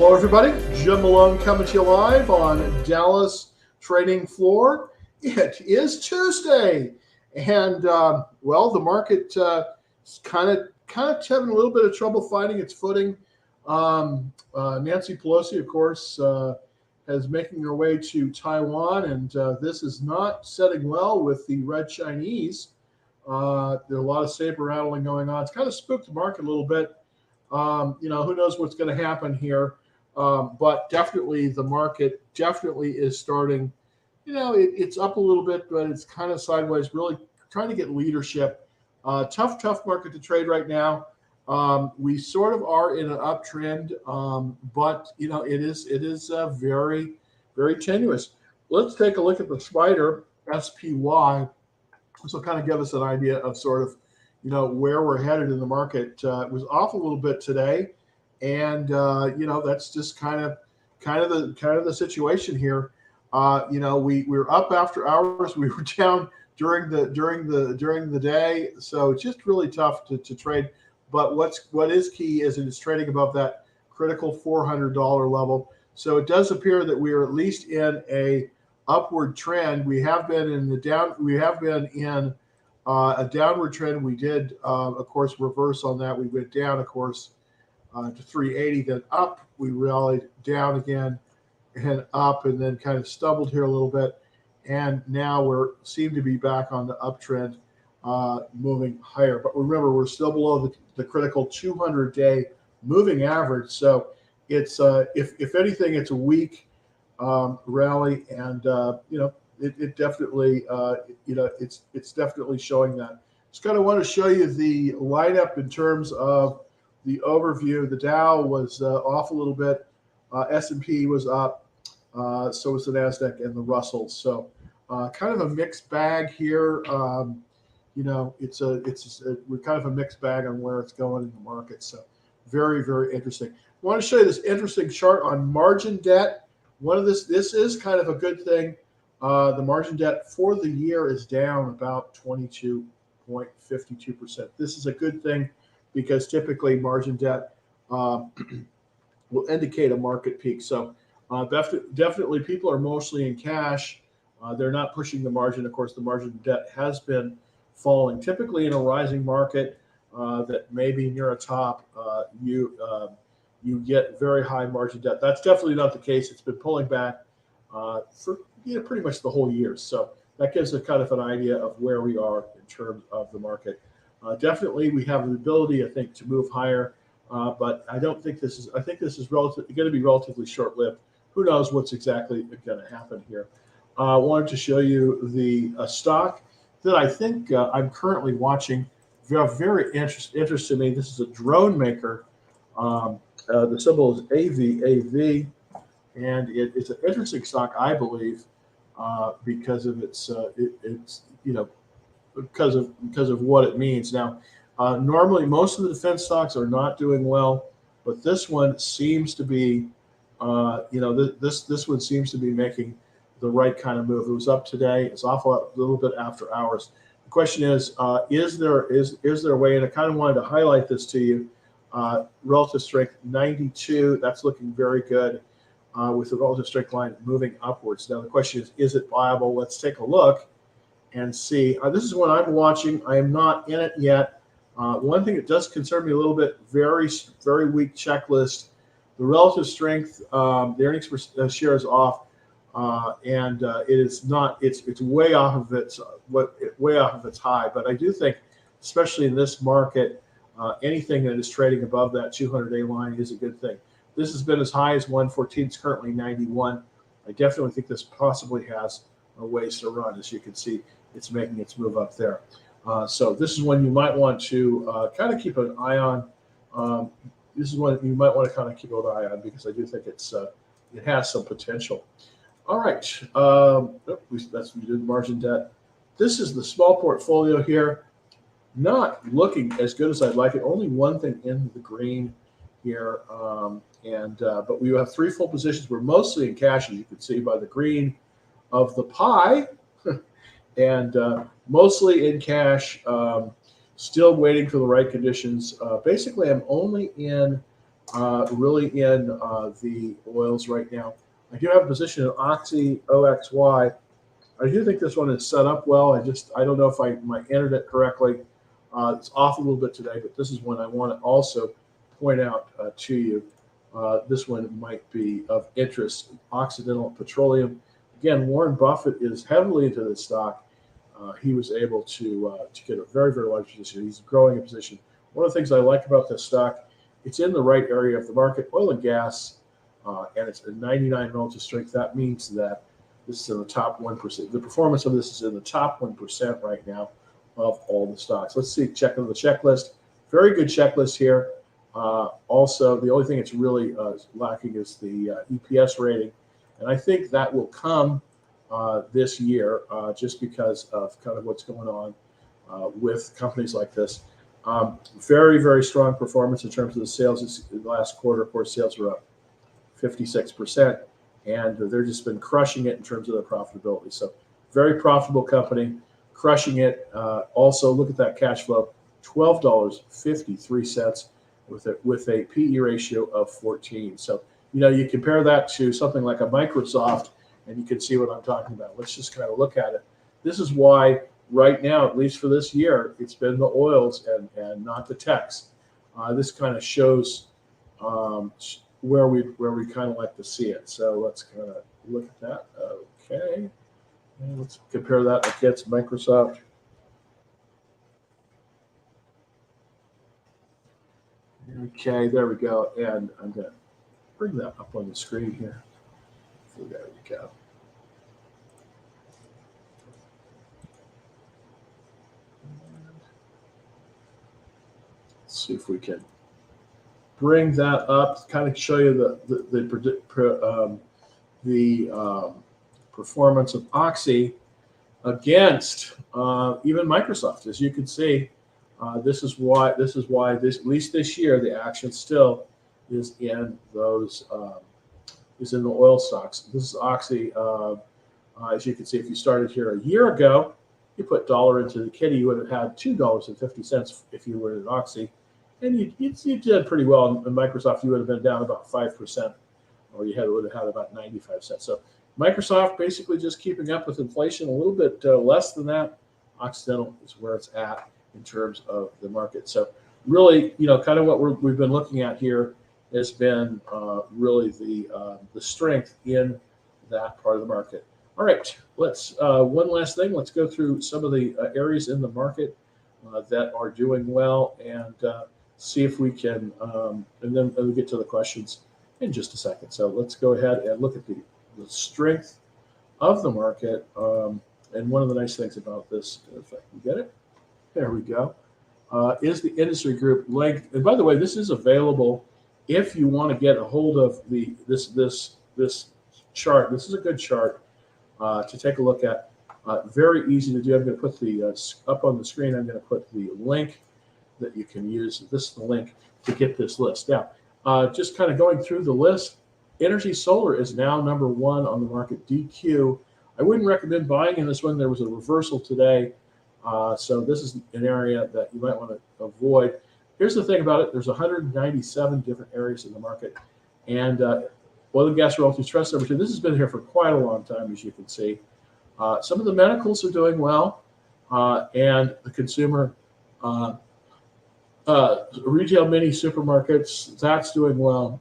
Hello, everybody. Jim Malone coming to you live on Dallas Trading Floor. It is Tuesday, and well, the market is kind of having a little bit of trouble finding its footing. Nancy Pelosi, of course, is making her way to Taiwan, and this is not setting well with the Red Chinese. There's a lot of saber rattling going on. It's kind of spooked the market a little bit. Who knows what's going to happen here. But definitely the market definitely is starting, it's up a little bit, but it's kind of sideways, really trying to get leadership. Tough market to trade right now. We sort of are in an uptrend, but it is very, very tenuous. Let's take a look at the spider SPY. This will kind of give us an idea of sort of, where we're headed in the market. It was off a little bit today. And that's just kind of the situation here. We were up after hours. We were down during the day. So it's just really tough to trade. But what is key is it's trading above that critical $400 level. So it does appear that we are at least in a upward trend. We have been in a downward trend. We did, of course, reverse on that. We went down, of course, to 380, then up. We rallied down again and up, and then kind of stumbled here a little bit. And now seem to be back on the uptrend, moving higher. But remember, we're still below the critical 200-day moving average. So it's if anything, it's a weak rally, and it definitely it's definitely showing that. Just kind of want to show you the lineup in terms of the overview. The Dow was off a little bit. S&P was up. So was the NASDAQ and the Russell. So kind of a mixed bag here. We're kind of a mixed bag on where it's going in the market. So very, very interesting. I want to show you this interesting chart on margin debt. This is kind of a good thing. The margin debt for the year is down about 22.52%. This is a good thing, because typically margin debt will indicate a market peak. So definitely people are mostly in cash. They're not pushing the margin. Of course, the margin debt has been falling. Typically in a rising market that may be near a top, you get very high margin debt. That's definitely not the case. It's been pulling back for pretty much the whole year. So that gives a kind of an idea of where we are in terms of the market. Definitely, we have the ability, I think, to move higher, but I don't think this is. I think this is going to be relatively short-lived. Who knows what's exactly going to happen here? I wanted to show you the stock that I think I'm currently watching. Very interested to me. This is a drone maker. The symbol is AVAV, and it's an interesting stock, I believe, because of because of what it means. Now, normally most of the defense stocks are not doing well, but this one seems to be, this one seems to be making the right kind of move. It was up today. It's off a little bit after hours. The question is there a way? And I kind of wanted to highlight this to you. Relative strength 92. That's looking very good, with the relative strength line moving upwards. Now the question is it viable? Let's take a look and see. This is what I'm watching. I am not in it yet. One thing that does concern me a little bit, very, very weak checklist. The relative strength, the earnings per share is off, and it is not. It's way off of its high. But I do think, especially in this market, anything that is trading above that 200-day line is a good thing. This has been as high as 114. It's currently 91. I definitely think this possibly has a ways to run. As you can see, it's making its move up there. So this is one you might want to kind of keep an eye on. This is one you might want to kind of keep an eye on, because I do think it has some potential. All right, that's we did margin debt. This is the small portfolio here. Not looking as good as I'd like it. Only one thing in the green here, but we have 3 full positions. We're mostly in cash, as you can see by the green of the pie, and mostly in cash. Still waiting for the right conditions. Basically, I'm only in really in the oils right now. I do have a position in Oxy OXY. I do think this one is set up well. I don't know if I might entered it correctly. It's off a little bit today, but this is one I want to also point out to you. This one might be of interest. Occidental Petroleum. Again, Warren Buffett is heavily into this stock. He was able to get a very, very large position. He's growing a position. One of the things I like about this stock, it's in the right area of the market, oil and gas, and it's a 99 relative strength. That means that this is in the top 1%. The performance of this is in the top 1% right now of all the stocks. Let's see, check on the checklist. Very good checklist here. Also, the only thing it's really lacking is the EPS rating. And I think that will come this year just because of kind of what's going on with companies like this. Very, very strong performance in terms of the sales. This last quarter, of course, sales were up 56%, and they've just been crushing it in terms of their profitability. So very profitable company, crushing it. Also, look at that cash flow, $12.53 with a PE ratio of 14. So, you compare that to something like a Microsoft, and you can see what I'm talking about. Let's just kind of look at it. This is why right now, at least for this year, it's been the oils and not the techs. This kind of shows where we kind of like to see it. So let's kind of look at that. Okay, and let's compare that against Microsoft. Okay, there we go. And I'm going to bring that up on the screen here. So there we go. Let's see if we can bring that up, kind of show you the performance of Oxy against even Microsoft. As you can see, this is why at least this year the action still is in those is in the oil stocks. This is Oxy. As you can see, if you started here a year ago, you put dollar into the kitty, you would have had $2.50 if you were at Oxy. And you did pretty well. In Microsoft, you would have been down about 5%, or would have had about 95 cents. So Microsoft basically just keeping up with inflation, a little bit less than that. Occidental is where it's at in terms of the market. So really, kind of what we've been looking at here has been really the strength in that part of the market. All right, let's one last thing. Let's go through some of the areas in the market that are doing well and see if we can, and then we'll get to the questions in just a second. So let's go ahead and look at the strength of the market. And one of the nice things about this, if I can get it, there we go, is the industry group length. And by the way, this is available if you want to get a hold of this chart. This is a good chart to take a look at. Very easy to do. I'm going to put the up on the screen. I'm going to put the link that you can use. This is the link to get this list. Now, just kind of going through the list, Energy Solar is now number one on the market. DQ, I wouldn't recommend buying in this one. There was a reversal today. So this is an area that you might want to avoid. Here's the thing about it. There's 197 different areas in the market. And Oil and Gas Royalties Trust number two, this has been here for quite a long time, as you can see. Some of the medicals are doing well. And the consumer retail mini supermarkets, that's doing well.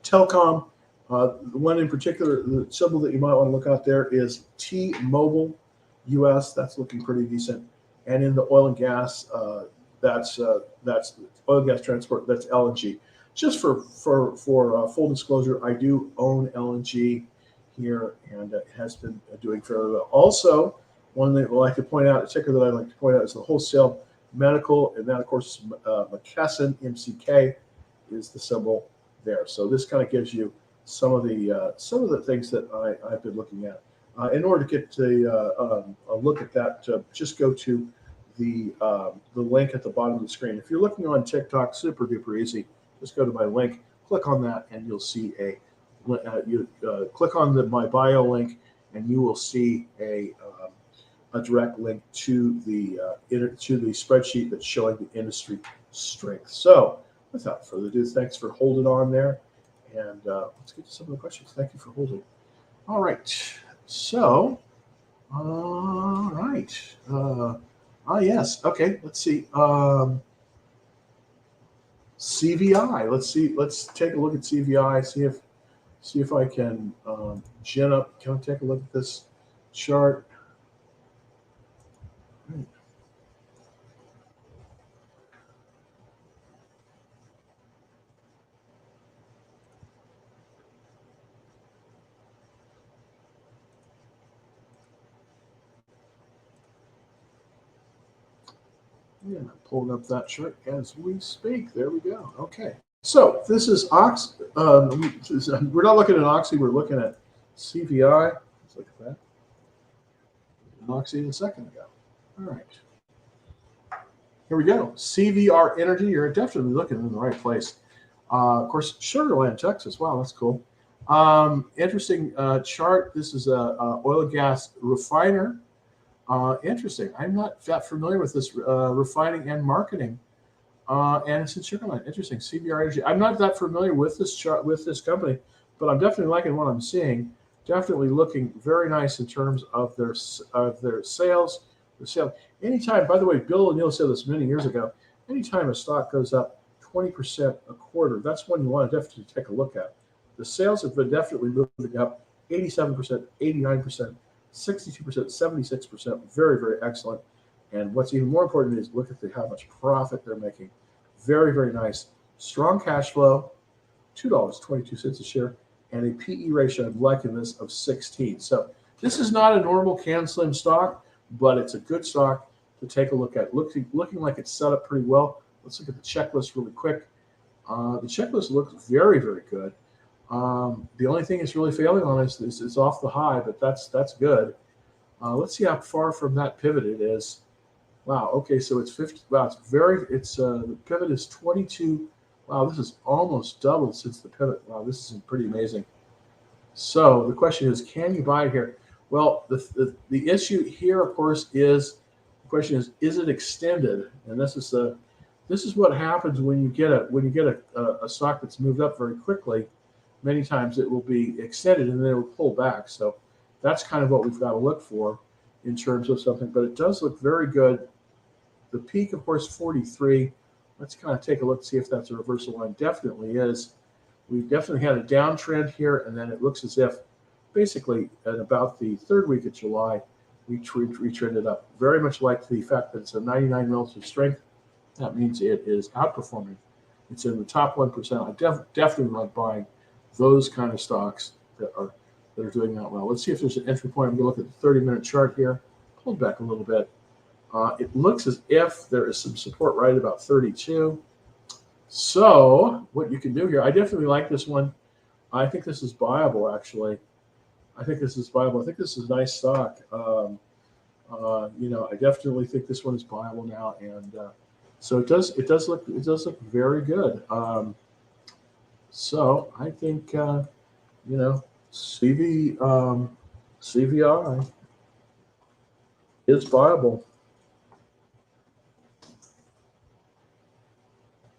Telecom, the one in particular, the symbol that you might want to look out there is T-Mobile US. That's looking pretty decent. And in the oil and gas, that's oil and gas transport. That's LNG. Just for full disclosure, I do own LNG here, and it has been doing fairly well. Also, one that I like to point out, a ticker that I like to point out, is the wholesale medical, and that of course is McKesson. MCK is the symbol there. So this kind of gives you some of the things that I've been looking at. In order to get a look at that, just go to the link at the bottom of the screen. If you're looking on TikTok, super duper easy. Just go to my link, click on that, and you'll see click on my bio link, and you will see a direct link to the spreadsheet that's showing the industry strength. So without further ado, thanks for holding on there. And let's get to some of the questions. Thank you for holding. All right. So, all right. Yes. Okay. Let's see. CVI. Let's see. Let's take a look at CVI. See if I can gin up. Can I take a look at this chart? Yeah, I'm pulling up that chart as we speak. There we go. Okay. So this is Ox. We're not looking at Oxy. We're looking at CVI. Let's look at that. Oxy a second ago. All right. Here we go. CVR Energy. You're definitely looking in the right place. Of course, Sugarland, Texas. Wow, that's cool. Interesting chart. This is a oil and gas refiner. Interesting. I'm not that familiar with this refining and marketing, and it's in Sugarland. Interesting. CVR Energy. I'm not that familiar with this chart with this company, but I'm definitely liking what I'm seeing. Definitely looking very nice in terms of their sales. The sale. Anytime, by the way, Bill O'Neill said this many years ago. Anytime a stock goes up 20% a quarter, that's one you want to definitely take a look at. The sales have been definitely moving up 87%, 89%, 62%, 76%. Very, very excellent. And what's even more important is look at how much profit they're making. Very, very nice. Strong cash flow, $2.22 a share, and a PE ratio, I'm liking this, of 16. So this is not a normal CanSlim stock, but it's a good stock to take a look at. Looking like it's set up pretty well. Let's look at the checklist really quick. The checklist looks very, very good. The only thing it's really failing on is it's off the high, but that's good. Let's see how far from that pivot it is. Wow. Okay, so it's 50. Wow, the pivot is 22. Wow, this is almost doubled since the pivot. Wow, this is pretty amazing. So the question is, can you buy it here? Well, the issue here, of course, is the question is it extended? And this is what happens when you get a stock that's moved up very quickly. Many times it will be extended and then it will pull back. So that's kind of what we've got to look for in terms of something. But it does look very good. The peak, of course, 43. Let's kind of take a look, see if that's a reversal line. Definitely is. We've definitely had a downtrend here, and then it looks as if basically at about the third week of July, we trended up. Very much like the fact that it's a 99 relative strength. That means it is outperforming. It's in the top 1%. I definitely like buying those kind of stocks that are doing that well. Let's see if there's an entry point. I'm going to look at the 30-minute chart here. Pull back a little bit. It looks as if there is some support right about 32. So what you can do here, I definitely like this one. I think this is buyable, actually. I think this is viable. I think this is a nice stock. I definitely think this one is viable now, and so it does look very good. So I think CVI is viable,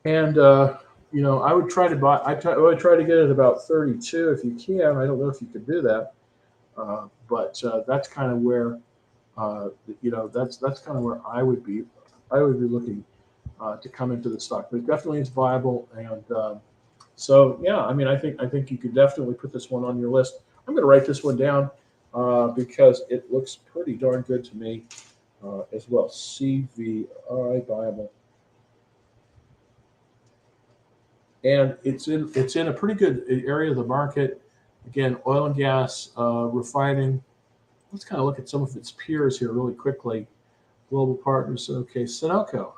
and I would try to buy. I would try to get it about 32 if you can. I don't know if you could do that. But that's kind of where, that's kind of where I would be looking to come into the stock. But it definitely is viable, and so yeah, I mean, I think you could definitely put this one on your list. I'm going to write this one down because it looks pretty darn good to me as well. CVI viable, and it's in a pretty good area of the market. Again, oil and gas, refining. Let's kind of look at some of its peers here really quickly. Global Partners. Okay, Sunoco.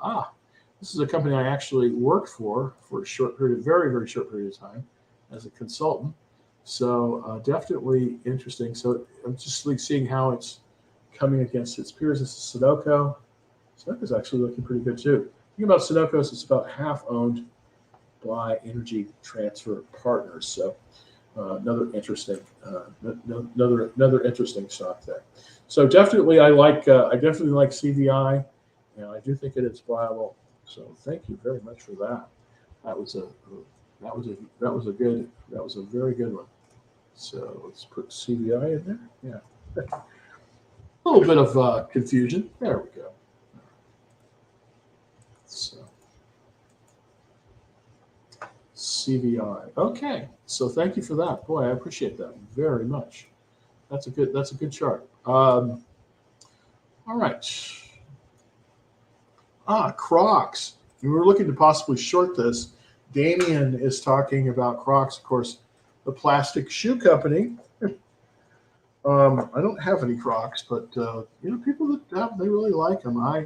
This is a company I actually worked for a short period, very, very short period of time as a consultant. So definitely interesting. So I'm just seeing how it's coming against its peers. This is Sunoco. Sunoco is actually looking pretty good too. The thing about Sunoco is it's about half owned by Energy Transfer Partners. So another interesting stock there. So definitely I definitely like CVI, and I do think it is viable. So thank you very much for that. That was a that was a very good one. So let's put CVI in there. Yeah, a little bit of confusion. There we go. So CVI. Okay. So thank you for that. Boy, I appreciate that very much. That's a good chart. All right. Crocs. We were looking to possibly short this. Damien is talking about Crocs, of course, the plastic shoe company. I don't have any Crocs, but people that have, they really like them. I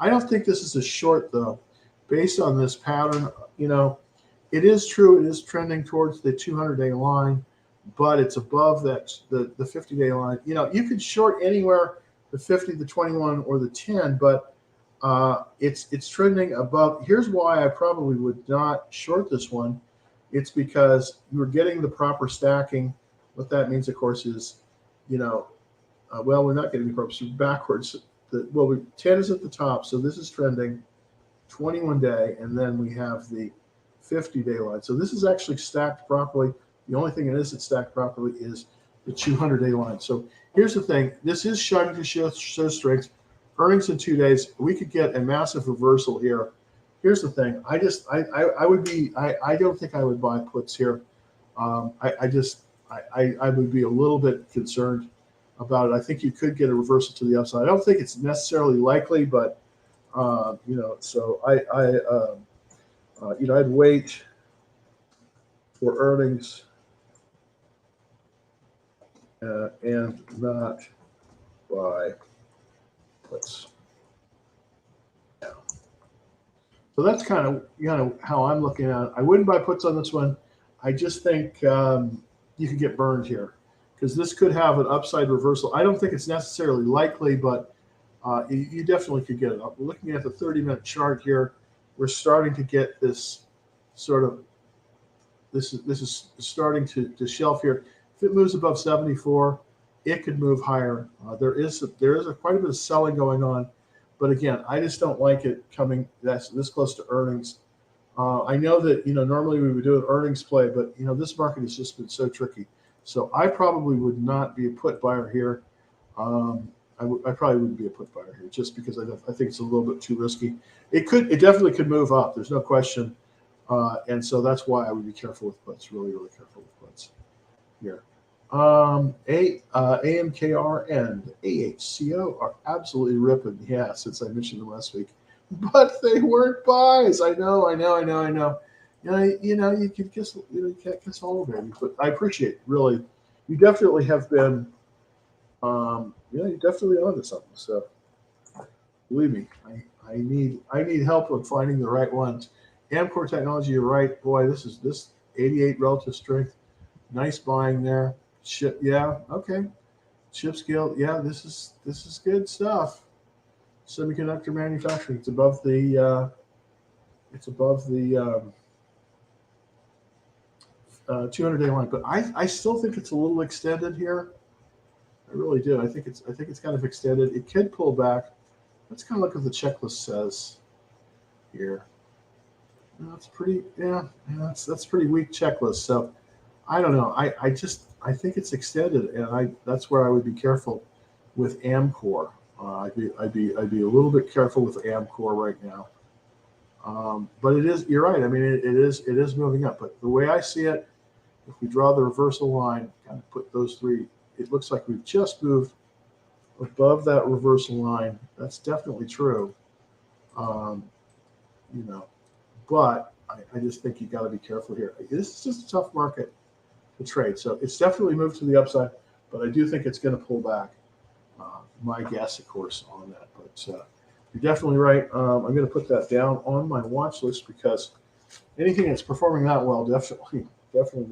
don't think this is a short though, based on this pattern. It is true. It is trending towards the 200-day line, but it's above that the 50-day line. You could short anywhere the 50, the 21, or the 10, but it's trending above. Here's why I probably would not short this one. It's because you're getting the proper stacking. What that means, of course, is, we're not getting the proper backwards. 10 is at the top, so this is trending 21-day, and then we have the 50-day line. So this is actually stacked properly. The only thing that isn't stacked properly is the 200-day line. So here's the thing. This is starting to show strength. Earnings in 2 days. We could get a massive reversal here. Here's the thing. I don't think I would buy puts here. I would be a little bit concerned about it. I think you could get a reversal to the upside. I don't think it's necessarily likely, but so I'd wait for earnings and not buy puts. Yeah. So that's kind of how I'm looking at it. I wouldn't buy puts on this one. I just think you could get burned here because this could have an upside reversal. I don't think it's necessarily likely, but you definitely could get it up. Looking at the 30-minute chart here, we're starting to get this sort of this is starting to shelf here. If it moves above 74, it could move higher. There is quite a bit of selling going on, but again, I just don't like it coming this close to earnings. I know that normally we would do an earnings play, but this market has just been so tricky. So I probably would not be a put buyer here. I probably wouldn't be a put buyer here just because I think it's a little bit too risky. It definitely could move up. There's no question, and so that's why I would be careful with puts. Really, really careful with puts here. AMKR and AHCO are absolutely ripping. Yeah, since I mentioned them last week, but they weren't buys. I know. You can kiss. You can't kiss all of them, but I appreciate really. You definitely have been. You're definitely onto something. So believe me, I need help with finding the right ones. Amcor Technology, you're right. Boy, this 88 relative strength. Nice buying there. Chip, yeah, okay. Chip scale, yeah, this is good stuff. Semiconductor manufacturing, it's above the 200-day line, but I still think it's a little extended here. I really do. I think it's kind of extended. It could pull back. Let's kind of look what the checklist says here. That's pretty. Yeah, that's pretty weak checklist. So I don't know. I think it's extended, and that's where I would be careful with Amcor. I'd be a little bit careful with Amcor right now. But it is. You're right. I mean, it is moving up. But the way I see it, if we draw the reversal line, kind of put those three. It looks like we've just moved above that reversal line. That's definitely true. But I just think you got to be careful here. This is just a tough market to trade. So it's definitely moved to the upside, but I do think it's going to pull back. My guess, of course, on that. But you're definitely right. I'm going to put that down on my watch list because anything that's performing that well definitely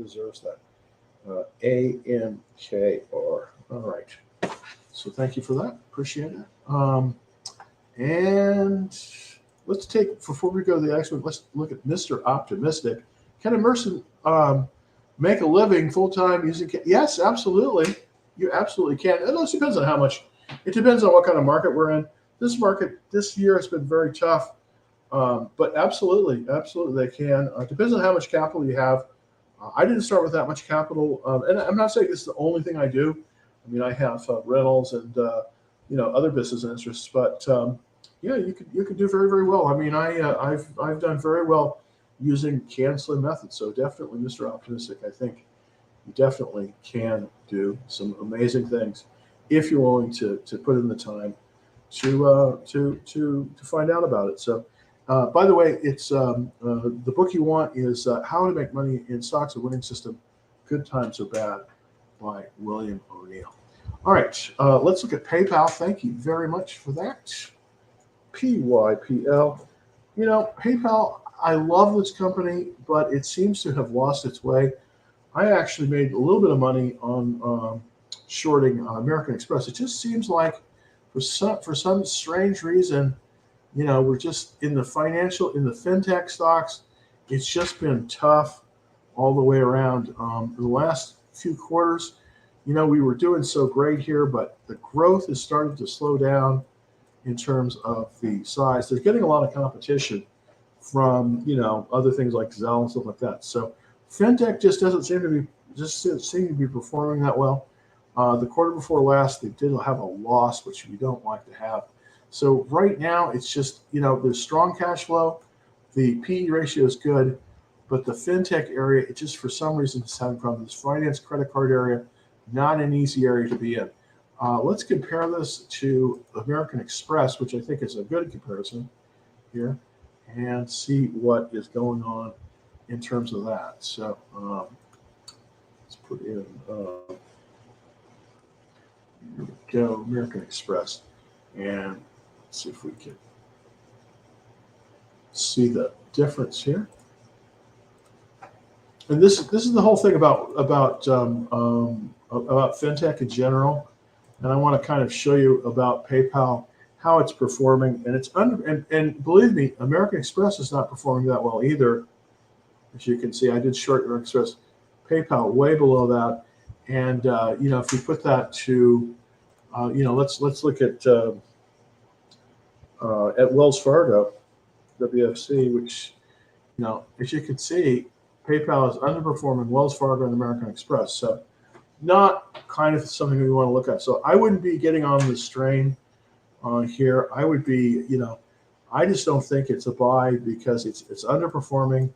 deserves that. AMKR. All right. So thank you for that. Appreciate it. And let's before we go to the next one, let's look at Mr. Optimistic. Can a person make a living full-time using? Yes, absolutely. You absolutely can. It also depends on how much. It depends on what kind of market we're in. This market this year has been very tough. But absolutely, absolutely, they can. Depends on how much capital you have. I didn't start with that much capital, and I'm not saying this is the only thing I do. I mean, I have rentals and other business interests, but yeah, you could do very very well. I mean, I've done very well using can slim methods. So definitely, Mr. Optimistic, I think you definitely can do some amazing things if you're willing to put in the time to find out about it. So, by the way, it's the book you want is How to Make Money in Stocks: A Winning System, Good Times or Bad, by William O'Neill. All right, let's look at PayPal. Thank you very much for that. PYPL. PayPal. I love this company, but it seems to have lost its way. I actually made a little bit of money on shorting American Express. It just seems like for some strange reason, we're just in the fintech stocks. It's just been tough all the way around. In the last few quarters, we were doing so great here, but the growth is starting to slow down in terms of the size. They're getting a lot of competition from other things like Zelle and stuff like that. So fintech just doesn't seem to be performing that well. The quarter before last, they did have a loss, which we don't like to have. So right now, it's just there's strong cash flow, the PE ratio is good, but the fintech area, it just for some reason is having problems. Finance credit card area, not an easy area to be in. Let's compare this to American Express, which I think is a good comparison here, and see what is going on in terms of that. So let's put in, here we go, American Express, and let's see if we can see the difference here. And this is the whole thing about fintech in general. And I want to kind of show you about PayPal, how it's performing, and it's and believe me, American Express is not performing that well either. As you can see, I did short American Express, PayPal way below that, and if you put that to, let's look at Wells Fargo, WFC, which as you can see, PayPal is underperforming Wells Fargo and American Express. So not kind of something we want to look at. So I wouldn't be getting on the strain here. I would be, I just don't think it's a buy because it's underperforming.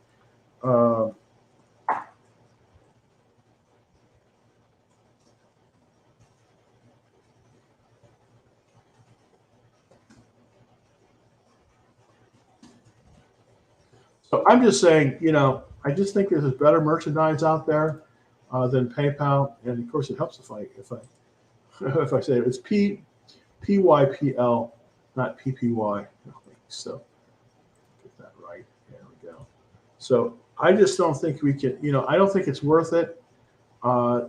So I'm just saying, I just think there's better merchandise out there than PayPal, and of course it helps if I if I say it. It's PYPL, not PPY. So get that right. There we go. So I just don't think we can. I don't think it's worth it. I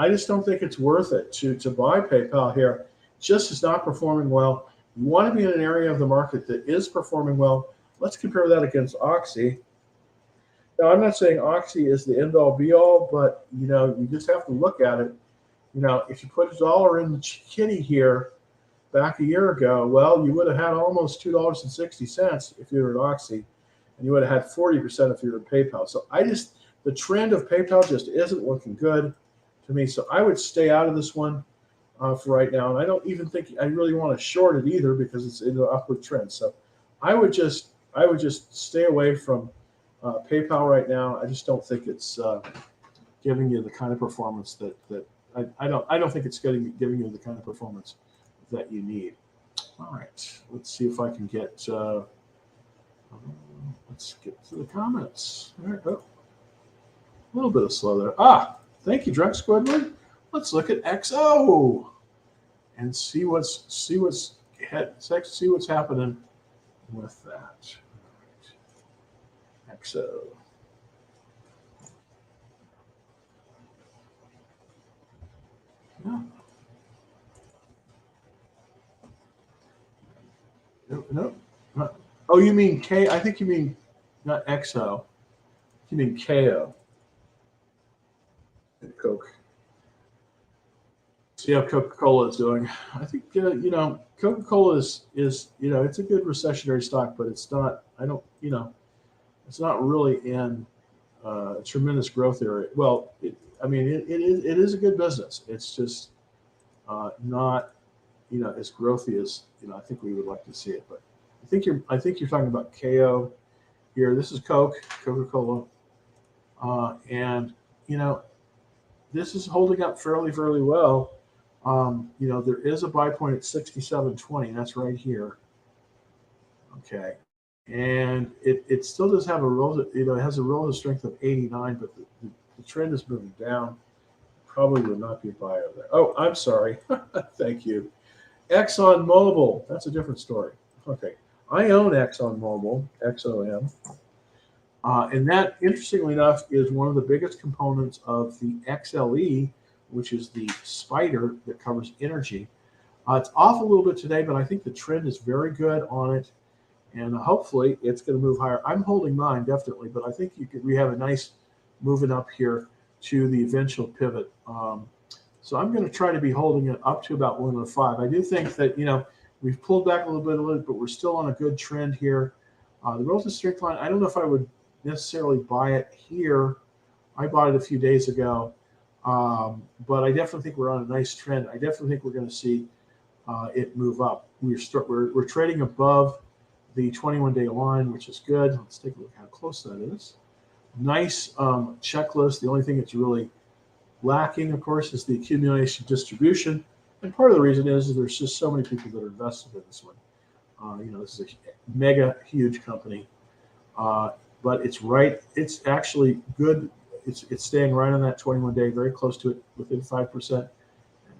just don't think it's worth it to buy PayPal here. Just is not performing well. You want to be in an area of the market that is performing well. Let's compare that against Oxy. Now, I'm not saying Oxy is the end-all, be-all, but you just have to look at it. If you put $1 in the kitty here back a year ago, well, you would have had almost $2.60 if you were at Oxy, and you would have had 40% if you were at PayPal. So the trend of PayPal just isn't looking good to me. So I would stay out of this one for right now, and I don't even think I really want to short it either because it's in an upward trend. So I would just stay away from PayPal right now. I just don't think it's giving you the kind of performance that I don't think it's giving you the kind of performance that you need. All right, let's see if I can get. Let's get to the comments. All right, a little bit of slow there. Thank you, Drex Squidward. Let's look at XO and see what's happening with that. XO. Yeah. No. Oh, you mean K? I think you mean not XO. You mean KO. Coke. See how Coca-Cola is doing. I think Coca-Cola is it's a good recessionary stock, but it's not. I don't it's not really in a tremendous growth area. Well, it is a good business. It's just not as growthy as I think we would like to see it. But I think you're talking about KO here. This is Coca-Cola, and you know this is holding up fairly well. There is a buy point at 67.20. That's right here. Okay, and it still does have a relative, it has a relative strength of 89, but the trend is moving down. Probably would not be a buy over there. Oh, I'm sorry. Thank you. Exxonmobil. That's a different story. Okay, I own Exxonmobil, XOM, and that, interestingly enough, is one of the biggest components of the XLE, which is the spider that covers energy. It's off a little bit today, but I think the trend is very good on it, and hopefully it's going to move higher. I'm holding mine definitely, but I think we have a nice moving up here to the eventual pivot. So I'm going to try to be holding it up to about 105. I do think that we've pulled back a little bit, but we're still on a good trend here. The relative strength line, I don't know if I would necessarily buy it here. I bought it a few days ago, but I definitely think we're on a nice trend. I definitely think we're going to see it move up. We're trading above the 21-day line, which is good. Let's take a look how close that is. Nice checklist. The only thing that's really lacking, of course, is the accumulation distribution. And part of the reason is there's just so many people that are invested in this one. This is a mega huge company, but it's right. It's actually good. It's staying right on that 21-day, very close to it, within 5%, and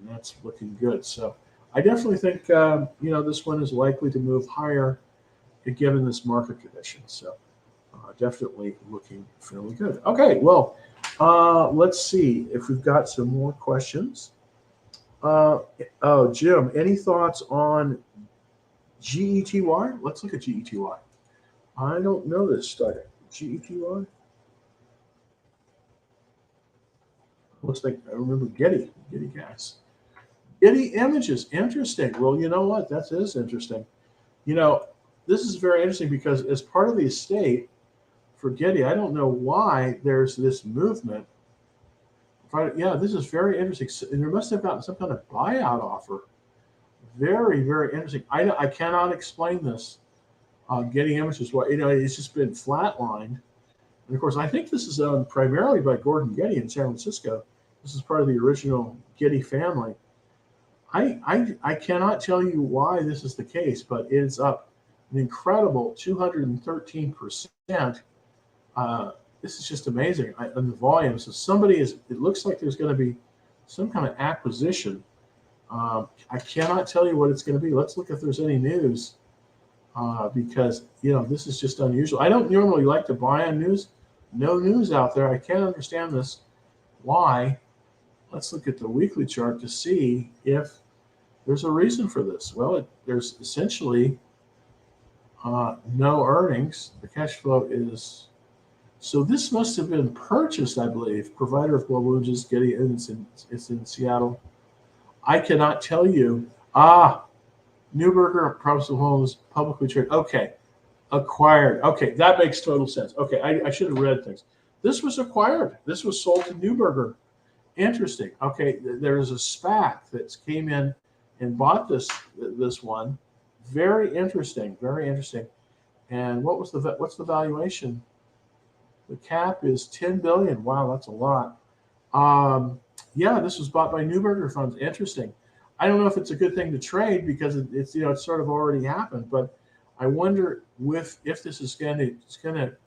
that's looking good. So I definitely think this one is likely to move higher, given this market condition. So definitely looking fairly good. Okay, well, let's see if we've got some more questions. Jim, any thoughts on GETY? Let's look at GETY. I don't know this study. GETY? Looks like I remember Getty Gas. Getty Images. Interesting. Well, you know what? That is interesting. This is very interesting because as part of the estate for Getty, I don't know why there's this movement. This is very interesting. And there must have gotten some kind of buyout offer. Very, very interesting. I cannot explain this. Getty Images, it's just been flatlined. And of course, I think this is owned primarily by Gordon Getty in San Francisco. This is part of the original Getty family. I cannot tell you why this is the case, but it is up an incredible 213%. This is just amazing on the volume. So it looks like there's going to be some kind of acquisition. I cannot tell you what it's going to be. Let's look if there's any news, because this is just unusual. I don't normally like to buy on news. No news out there. I can't understand this. Why? Let's look at the weekly chart to see if there's a reason for this. Well, there's essentially no earnings. The cash flow is. So this must have been purchased, I believe. Provider of global images, Getty, and it's in Seattle. I cannot tell you. Neuberger Provincial Homes publicly traded. Okay, acquired. Okay, that makes total sense. Okay, I should have read things. This was acquired. This was sold to Neuberger. Interesting. Okay, there's a SPAC that came in and bought this one. Very interesting. Very interesting. And what's the valuation? The cap is $10 billion. Wow, that's a lot. This was bought by Neuberger Funds. Interesting. I don't know if it's a good thing to trade because it's sort of already happened, but I wonder if this is going to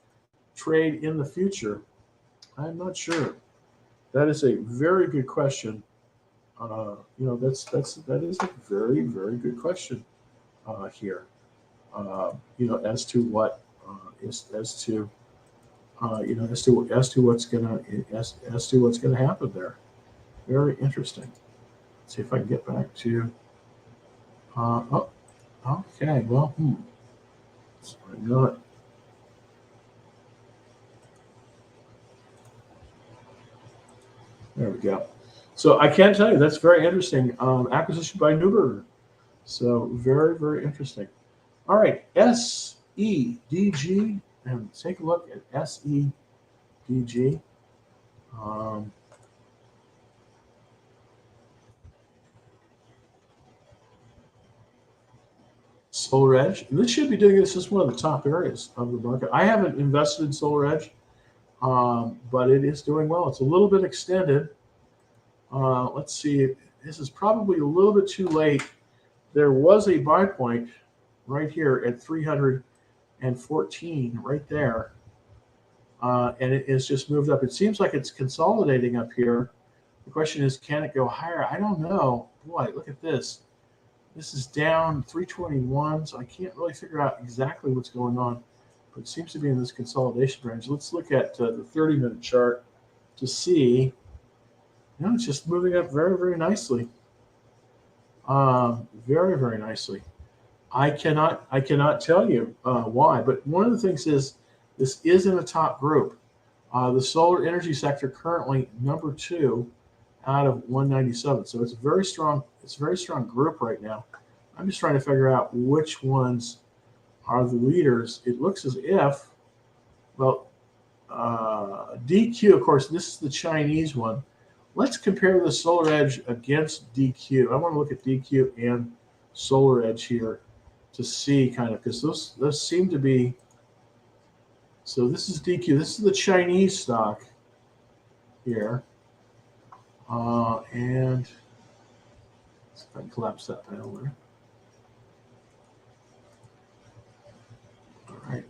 trade in the future. I'm not sure. That is a very good question. That is a very, very good question here. As to what as to what's gonna happen there. Very interesting. Let's see if I can get back to. Okay. Well, sorry, not. There we go. So I can't tell you. That's very interesting. Acquisition by Newberger. So very, very interesting. All right, SEDG, and take a look at SEDG. Um, Solar Edge. And this should be doing this. This is one of the top areas of the market. I haven't invested in Solar Edge, but it is doing well. It's a little bit extended. Let's see. This is probably a little bit too late. There was a buy point right here at 314, right there. And it has just moved up. It seems like it's consolidating up here. The question is, can it go higher? I don't know. Boy, look at this. This is down 321, so I can't really figure out exactly what's going on, but it seems to be in this consolidation range. Let's look at the 30-minute chart to see. It's just moving up very, very nicely. Very, very nicely. I cannot tell you why, but one of the things is this is in a top group. The solar energy sector currently number 2 out of 197. So it's a very strong. It's a very strong group right now. I'm just trying to figure out which ones are the leaders. It looks as if, well, DQ, of course, this is the Chinese one. Let's compare the Solar Edge against DQ. I want to look at DQ and Solar Edge here to see kind of, because those seem to be. So this is DQ. This is the Chinese stock here. And let's see if I can collapse that panel there. All right.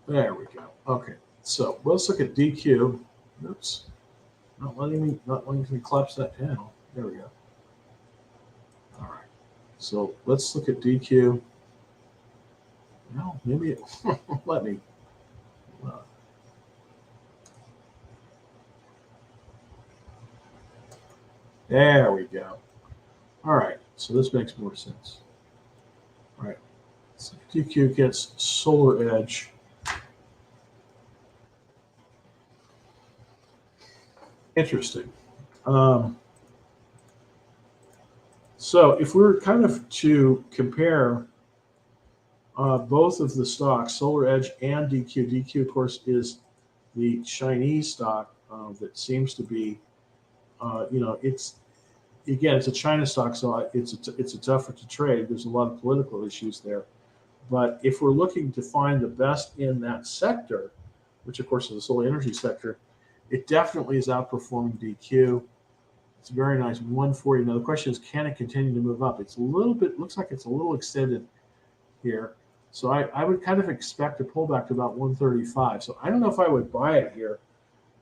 There we go. Okay. So let's look at DQ. Oops. Not letting me collapse that panel. There we go. All right. So let's look at DQ. Well, maybe it let me. There we go. All right, so this makes more sense. All right, so DQ gets Solar Edge. Interesting. So if we were kind of to compare both of the stocks, Solar Edge and DQ, DQ, of course, is the Chinese stock that seems to be, it's a China stock, so it's a tougher to trade. There's a lot of political issues there. But if we're looking to find the best in that sector, which of course is the solar energy sector, it definitely is outperforming DQ. It's very nice, 140. Now the question is, can it continue to move up? It's a little bit, looks like it's a little extended here. So I would kind of expect a pullback to about 135. So I don't know if I would buy it here,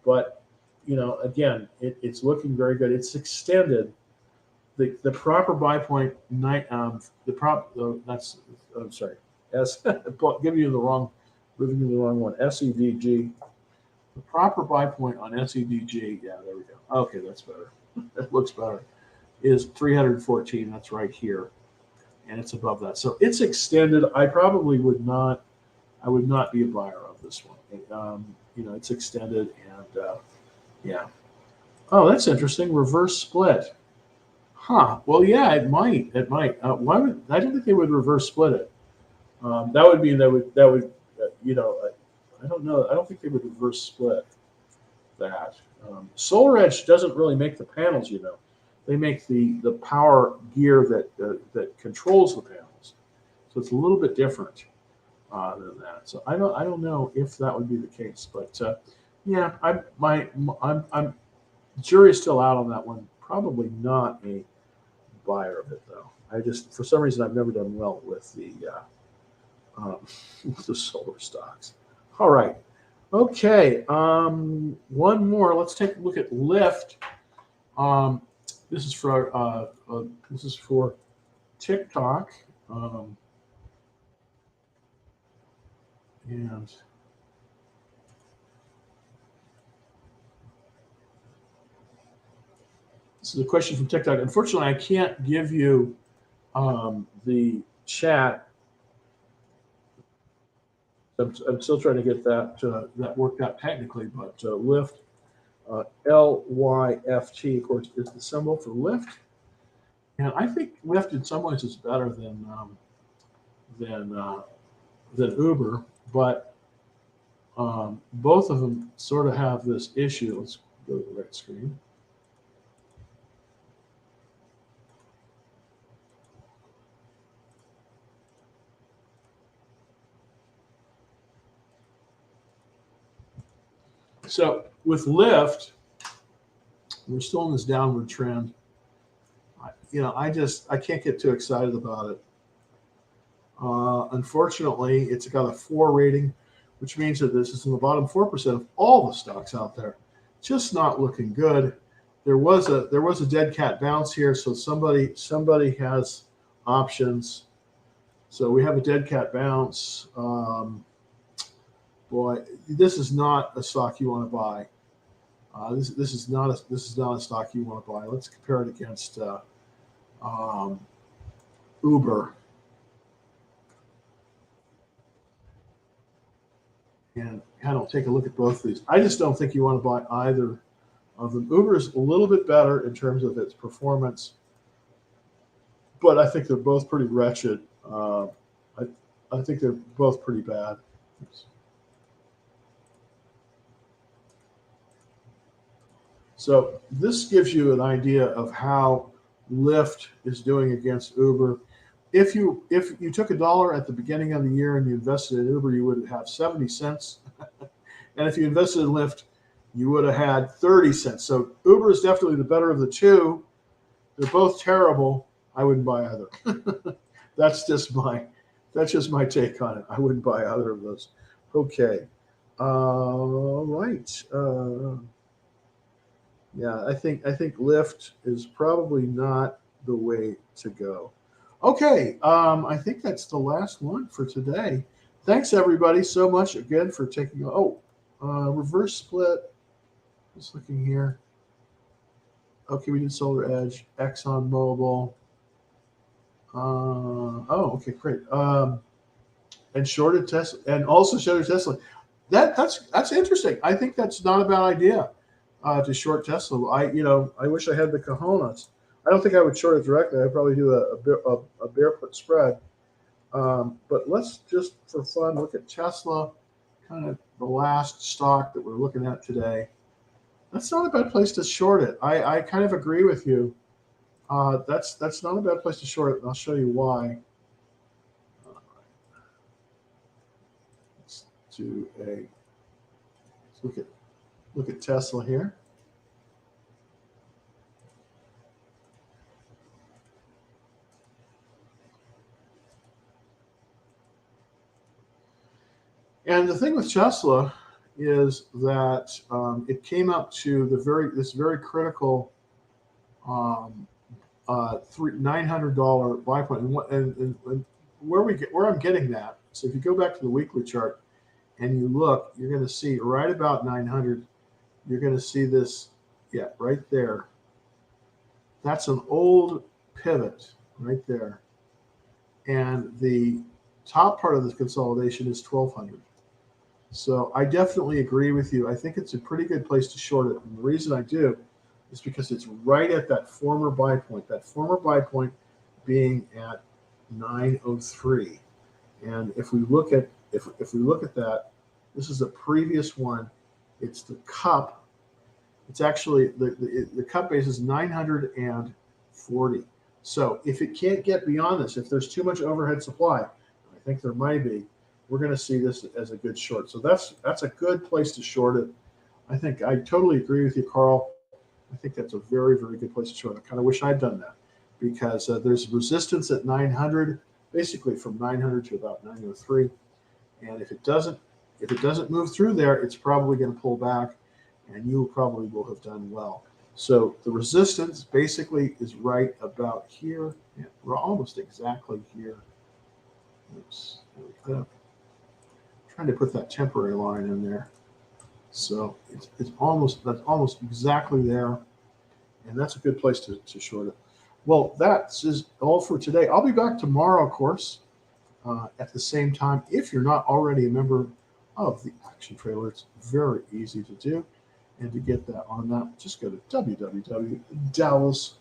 but again, it's looking very good. It's extended. The proper buy point, I'm sorry, giving you the wrong one, SEDG. The proper buy point on SEDG, yeah, there we go. Okay, that's better. It looks better. Is 314. That's right here, and it's above that. So it's extended. I probably would not. I would not be a buyer of this one. It's extended, and yeah. Oh, that's interesting. Reverse split. Huh. Well, yeah, it might. It might. Why would I don't think they would reverse split it. That would mean that would I don't know. I don't think they would reverse split that. Solar Edge doesn't really make the panels. They make the power gear that controls the panels. So it's a little bit different than that. So I don't know if that would be the case, but yeah, I'm jury's still out on that one. Probably not a buyer of it though. I just, for some reason, I've never done well with the solar stocks. All right. Okay. One more. Let's take a look at Lyft. This is for TikTok. And this is a question from TikTok. Unfortunately, I can't give you the chat. I'm still trying to get that worked out technically, but Lyft LYFT, of course, is the symbol for Lyft. And I think Lyft in some ways is better than than Uber, but both of them sort of have this issue. Let's go to the right screen. So with Lyft, we're still in this downward trend. I can't get too excited about it. Unfortunately, it's got a 4 rating, which means that this is in the bottom 4% of all the stocks out there. Just not looking good. There was a dead cat bounce here, so somebody has options. So we have a dead cat bounce. Boy, this is not a stock you want to buy. This is not a stock you want to buy. Let's compare it against Uber. And kind of take a look at both of these. I just don't think you want to buy either of them. Uber is a little bit better in terms of its performance, but I think they're both pretty wretched. I think they're both pretty bad. Oops. So this gives you an idea of how Lyft is doing against Uber. If you took $1 at the beginning of the year and you invested in Uber, you would have 70 cents. And if you invested in Lyft, you would have had 30 cents. So Uber is definitely the better of the two. They're both terrible. I wouldn't buy either. That's just my take on it. I wouldn't buy either of those. Okay. Right. Yeah, I think Lyft is probably not the way to go. Okay, I think that's the last one for today. Thanks everybody so much again for taking. Reverse split. Just looking here. Okay, we did Solar Edge, Exxonmobil. Okay, great. And shorted Tesla, and also shorted Tesla. That's interesting. I think that's not a bad idea to short Tesla. I wish I had the cojones. I don't think I would short it directly. I'd probably do a bear put spread. But let's just, for fun, look at Tesla, kind of the last stock that we're looking at today. That's not a bad place to short it. I kind of agree with you. That's not a bad place to short it, and I'll show you why. Let's look at Tesla here. And the thing with Tesla is that it came up to this very critical $900 buy point, and where I'm getting that. So if you go back to the weekly chart and you look, you're going to see right about 900. You're going to see this, right there. That's an old pivot right there, and the top part of the consolidation is 1200. So I definitely agree with you. I think it's a pretty good place to short it. And the reason I do is because it's right at that former buy point. That former buy point being at 903. And if we look at that, this is a previous one. It's the cup. It's actually the cup base is 940. So if it can't get beyond this, if there's too much overhead supply, I think there might be, we're going to see this as a good short. So that's a good place to short it. I totally agree with you, Carl. I think that's a very, very good place to short. I kind of wish I'd done that, because there's resistance at 900, basically from 900 to about 903. And if it doesn't move through there, it's probably going to pull back, and you probably will have done well. So the resistance basically is right about here. Yeah, we're almost exactly here. Oops, there we go. Trying to put that temporary line in there. So that's almost exactly there, and that's a good place to short it. Well, that's all for today. I'll be back tomorrow, of course, at the same time. If you're not already a member of the Action Trailer, it's very easy to do. And to get that on that, just go to www. Dallas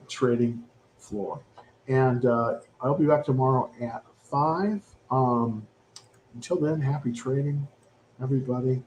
Trading Floor. And I'll be back tomorrow at 5. Until then, happy trading, everybody.